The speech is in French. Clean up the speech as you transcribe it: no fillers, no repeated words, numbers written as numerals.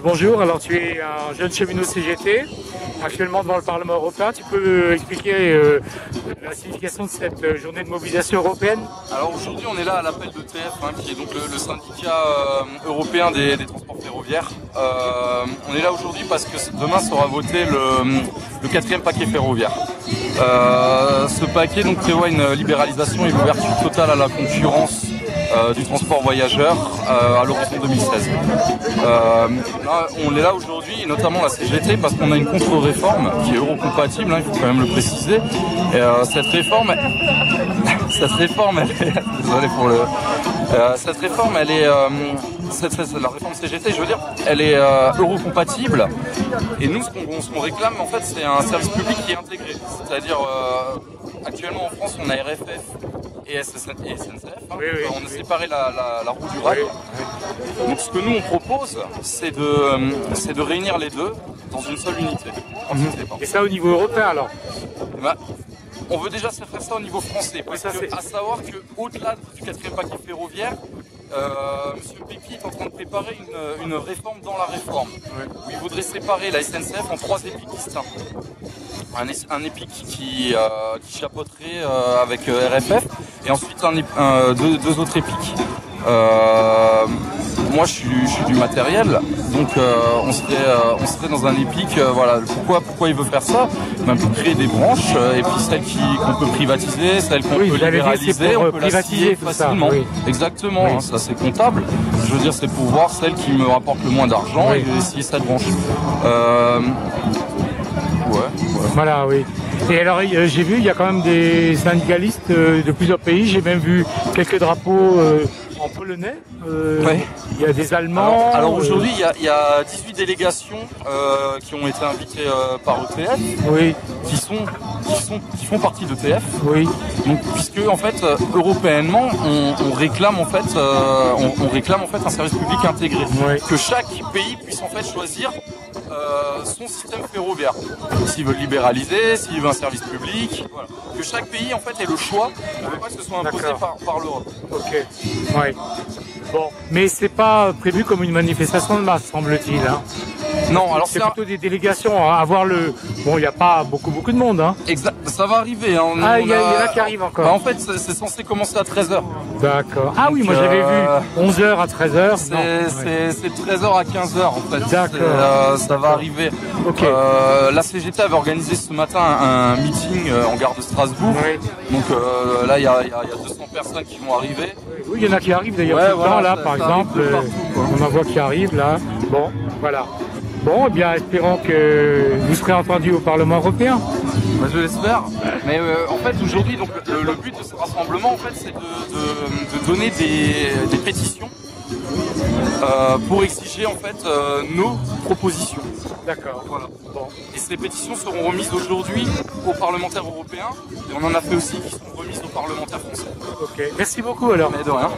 Bonjour, alors tu es un jeune cheminot CGT, actuellement devant le Parlement européen. Tu peux expliquer la signification de cette journée de mobilisation européenne? Alors aujourd'hui on est là à l'appel de TF, qui est donc le syndicat européen des transports ferroviaires. On est là aujourd'hui parce que demain sera voté le 4e paquet ferroviaire. Ce paquet donc prévoit une libéralisation et l'ouverture totale à la concurrence du transport voyageur à l'horizon 2016. Là, on est là aujourd'hui, notamment la CGT, parce qu'on a une contre-réforme qui est eurocompatible, il faut quand même le préciser. Et, cette réforme, la réforme CGT, je veux dire, elle est eurocompatible. Et nous, ce qu'on réclame, en fait, c'est un service public qui est intégré. C'est-à-dire, actuellement en France, on a RFF et SNCF. Oui. On a séparé la roue du rail. Oui. Donc, ce que nous on propose, c'est de réunir les deux dans une seule unité. Et ça au niveau européen alors? On veut déjà faire ça au niveau français, parce à savoir qu'au-delà du 4e paquet ferroviaire, Monsieur Pépi est en train de préparer une réforme dans la réforme, où il voudrait séparer la SNCF en 3 épiques distincts. Un épique qui chapeauterait avec RFF, et ensuite deux autres épiques. Moi je suis du matériel, donc on serait dans un épique. Voilà, pourquoi il veut faire ça? Pour créer des branches, et puis celles qu'on peut privatiser, celles qu'on peut libéraliser, on peut privatiser facilement. Oui. Exactement, oui. Ça c'est comptable. Je veux dire, c'est pour voir celle qui me rapporte le moins d'argent, et essayer cette branche. Voilà, oui. Et alors, j'ai vu, il y a quand même des syndicalistes de plusieurs pays. J'ai même vu quelques drapeaux en polonais. Il y a des Allemands. Alors aujourd'hui, il y a 18 délégations qui ont été invitées par ETF, qui font partie d'ETF. Oui. Donc, puisque en fait, européennement, on réclame en fait un service public intégré, que chaque pays puisse en fait choisir son système ferroviaire. S'il veut libéraliser, s'il veut un service public, voilà. Que chaque pays en fait ait le choix, on ne veut pas que ce soit imposé par l'Europe. Ok. Ouais. Bon, mais c'est pas prévu comme une manifestation de masse, semble-t-il. Hein. Non, alors c'est plutôt des délégations à voir le. Bon, il n'y a pas beaucoup de monde. Hein. Exact, ça va arriver. Hein. Il y en a qui arrivent encore. En fait, c'est censé commencer à 13h. D'accord. Ah oui, moi j'avais vu 11h à 13h. C'est 13h à 15h en fait. D'accord. Ça va arriver. Okay. La CGT avait organisé ce matin un meeting en gare de Strasbourg. Oui. Donc là, il y a 200 personnes qui vont arriver. Oui, il y en a qui arrivent d'ailleurs tout le temps, là, par exemple. On en voit qui arrivent là. Bon, voilà. Bon, eh bien, espérons que vous serez entendu au Parlement européen. Je l'espère. Mais en fait, aujourd'hui, donc le but de ce rassemblement, en fait, c'est de donner des pétitions pour exiger en fait nos propositions. D'accord. Voilà. Bon. Et ces pétitions seront remises aujourd'hui aux parlementaires européens. Et on en a fait aussi qui sont remises aux parlementaires français. Ok. Merci beaucoup alors. Mais de rien.